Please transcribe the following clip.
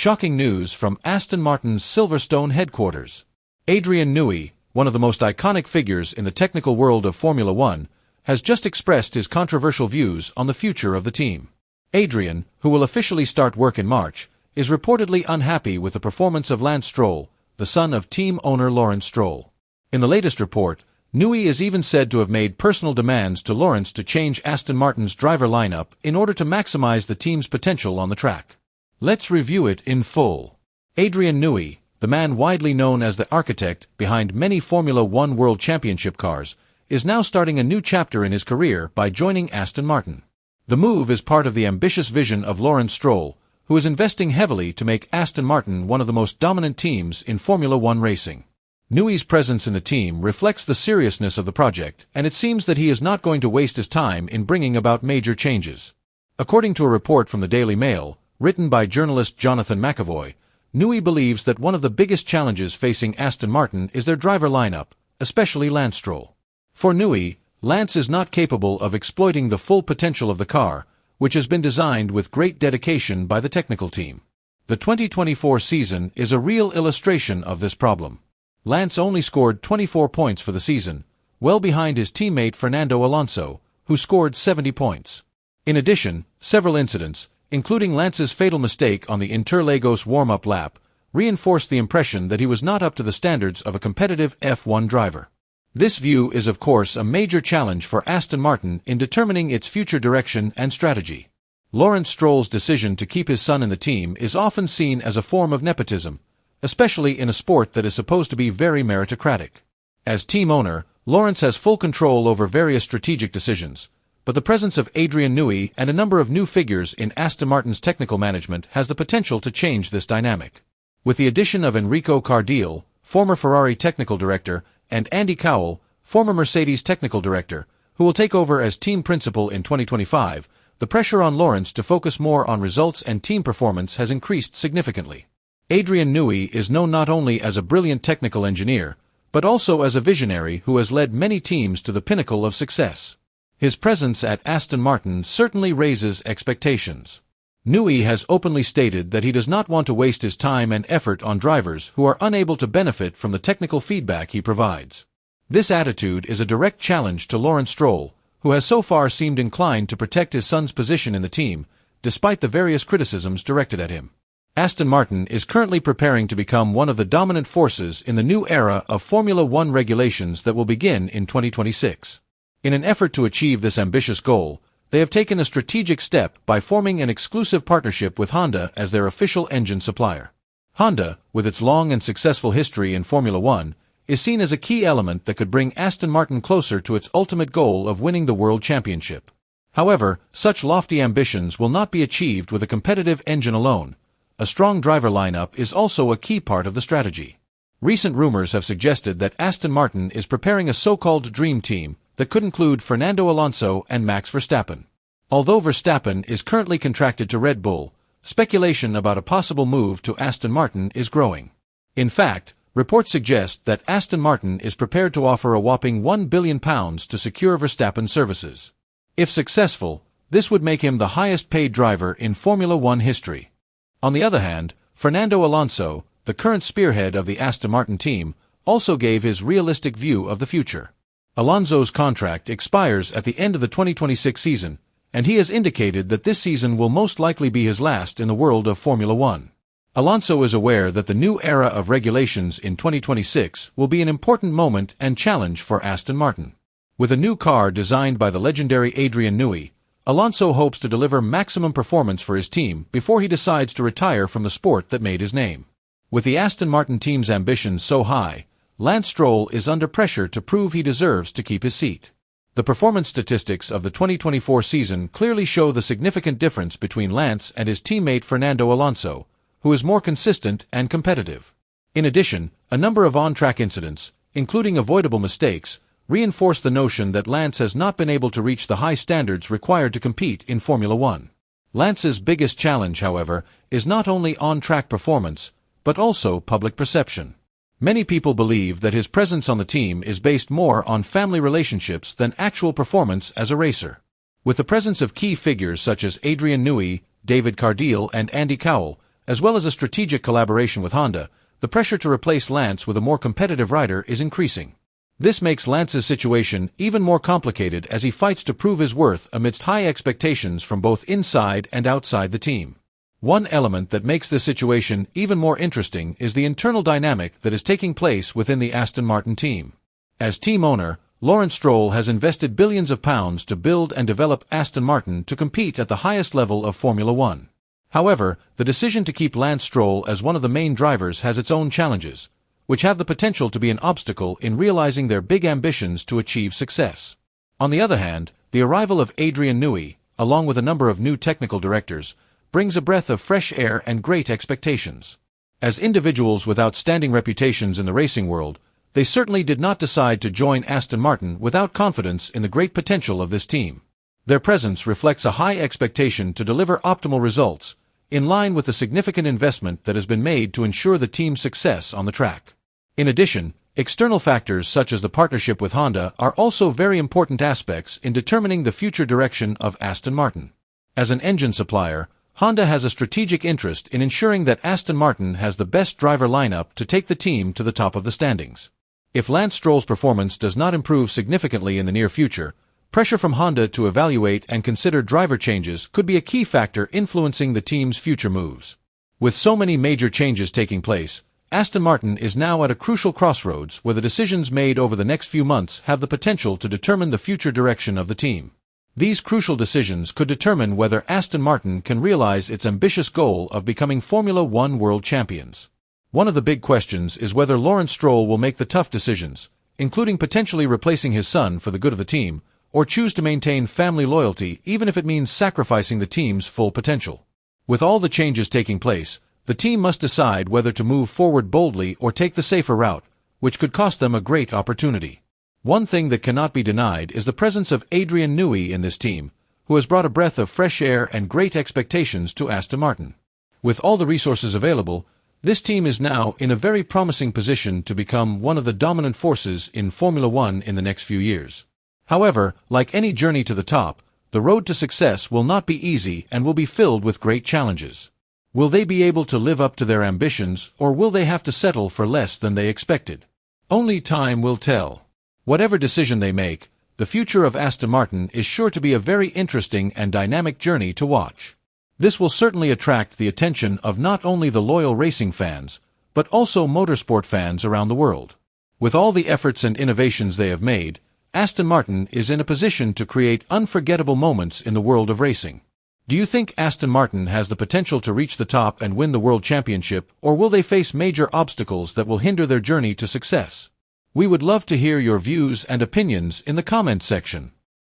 Shocking news from Aston Martin's Silverstone headquarters. Adrian Newey, one of the most iconic figures in the technical world of Formula One, has just expressed his controversial views on the future of the team. Adrian, who will officially start work in March, is reportedly unhappy with the performance of Lance Stroll, the son of team owner Lawrence Stroll. In the latest report, Newey is even said to have made personal demands to Lawrence to change Aston Martin's driver lineup in order to maximize the team's potential on the track. Let's review it in full. Adrian Newey, the man widely known as the architect behind many Formula One World Championship cars, is now starting a new chapter in his career by joining Aston Martin. The move is part of the ambitious vision of Lawrence Stroll, who is investing heavily to make Aston Martin one of the most dominant teams in Formula One racing. Newey's presence in the team reflects the seriousness of the project, and it seems that he is not going to waste his time in bringing about major changes. According to a report from the Daily Mail, written by journalist Jonathan McAvoy, Newey believes that one of the biggest challenges facing Aston Martin is their driver lineup, especially Lance Stroll. For Newey, Lance is not capable of exploiting the full potential of the car, which has been designed with great dedication by the technical team. The 2024 season is a real illustration of this problem. Lance only scored 24 points for the season, well behind his teammate Fernando Alonso, who scored 70 points. In addition, several incidents, including Lance's fatal mistake on the Interlagos warm-up lap, reinforced the impression that he was not up to the standards of a competitive F1 driver. This view is of course a major challenge for Aston Martin in determining its future direction and strategy. Lawrence Stroll's decision to keep his son in the team is often seen as a form of nepotism, especially in a sport that is supposed to be very meritocratic. As team owner, Lawrence has full control over various strategic decisions, but the presence of Adrian Newey and a number of new figures in Aston Martin's technical management has the potential to change this dynamic. With the addition of Enrico Cardiel, former Ferrari technical director, and Andy Cowell, former Mercedes technical director, who will take over as team principal in 2025, the pressure on Lawrence to focus more on results and team performance has increased significantly. Adrian Newey is known not only as a brilliant technical engineer, but also as a visionary who has led many teams to the pinnacle of success. His presence at Aston Martin certainly raises expectations. Newey has openly stated that he does not want to waste his time and effort on drivers who are unable to benefit from the technical feedback he provides. This attitude is a direct challenge to Lawrence Stroll, who has so far seemed inclined to protect his son's position in the team, despite the various criticisms directed at him. Aston Martin is currently preparing to become one of the dominant forces in the new era of Formula One regulations that will begin in 2026. In an effort to achieve this ambitious goal, they have taken a strategic step by forming an exclusive partnership with Honda as their official engine supplier. Honda, with its long and successful history in Formula One, is seen as a key element that could bring Aston Martin closer to its ultimate goal of winning the World Championship. However, such lofty ambitions will not be achieved with a competitive engine alone. A strong driver lineup is also a key part of the strategy. Recent rumors have suggested that Aston Martin is preparing a so-called dream team that could include Fernando Alonso and Max Verstappen. Although Verstappen is currently contracted to Red Bull, speculation about a possible move to Aston Martin is growing. In fact, reports suggest that Aston Martin is prepared to offer a whopping £1 billion to secure Verstappen's services. If successful, this would make him the highest-paid driver in Formula One history. On the other hand, Fernando Alonso, the current spearhead of the Aston Martin team, also gave his realistic view of the future. Alonso's contract expires at the end of the 2026 season, and he has indicated that this season will most likely be his last in the world of Formula One. Alonso is aware that the new era of regulations in 2026 will be an important moment and challenge for Aston Martin. With a new car designed by the legendary Adrian Newey, Alonso hopes to deliver maximum performance for his team before he decides to retire from the sport that made his name. With the Aston Martin team's ambitions so high, Lance Stroll is under pressure to prove he deserves to keep his seat. The performance statistics of the 2024 season clearly show the significant difference between Lance and his teammate Fernando Alonso, who is more consistent and competitive. In addition, a number of on-track incidents, including avoidable mistakes, reinforce the notion that Lance has not been able to reach the high standards required to compete in Formula One. Lance's biggest challenge, however, is not only on-track performance, but also public perception. Many people believe that his presence on the team is based more on family relationships than actual performance as a racer. With the presence of key figures such as Adrian Newey, David Cardiel, and Andy Cowell, as well as a strategic collaboration with Honda, the pressure to replace Lance with a more competitive rider is increasing. This makes Lance's situation even more complicated as he fights to prove his worth amidst high expectations from both inside and outside the team. One element that makes this situation even more interesting is the internal dynamic that is taking place within the Aston Martin team. As team owner, Lawrence Stroll has invested billions of pounds to build and develop Aston Martin to compete at the highest level of Formula One. However, the decision to keep Lance Stroll as one of the main drivers has its own challenges, which have the potential to be an obstacle in realizing their big ambitions to achieve success. On the other hand, the arrival of Adrian Newey, along with a number of new technical directors, brings a breath of fresh air and great expectations. As individuals with outstanding reputations in the racing world, they certainly did not decide to join Aston Martin without confidence in the great potential of this team. Their presence reflects a high expectation to deliver optimal results, in line with the significant investment that has been made to ensure the team's success on the track. In addition, external factors such as the partnership with Honda are also very important aspects in determining the future direction of Aston Martin. As an engine supplier, Honda has a strategic interest in ensuring that Aston Martin has the best driver lineup to take the team to the top of the standings. If Lance Stroll's performance does not improve significantly in the near future, pressure from Honda to evaluate and consider driver changes could be a key factor influencing the team's future moves. With so many major changes taking place, Aston Martin is now at a crucial crossroads where the decisions made over the next few months have the potential to determine the future direction of the team. These crucial decisions could determine whether Aston Martin can realize its ambitious goal of becoming Formula One world champions. One of the big questions is whether Lawrence Stroll will make the tough decisions, including potentially replacing his son for the good of the team, or choose to maintain family loyalty even if it means sacrificing the team's full potential. With all the changes taking place, the team must decide whether to move forward boldly or take the safer route, which could cost them a great opportunity. One thing that cannot be denied is the presence of Adrian Newey in this team, who has brought a breath of fresh air and great expectations to Aston Martin. With all the resources available, this team is now in a very promising position to become one of the dominant forces in Formula One in the next few years. However, like any journey to the top, the road to success will not be easy and will be filled with great challenges. Will they be able to live up to their ambitions, or will they have to settle for less than they expected? Only time will tell. Whatever decision they make, the future of Aston Martin is sure to be a very interesting and dynamic journey to watch. This will certainly attract the attention of not only the loyal racing fans, but also motorsport fans around the world. With all the efforts and innovations they have made, Aston Martin is in a position to create unforgettable moments in the world of racing. Do you think Aston Martin has the potential to reach the top and win the World Championship, or will they face major obstacles that will hinder their journey to success? We would love to hear your views and opinions in the comments section.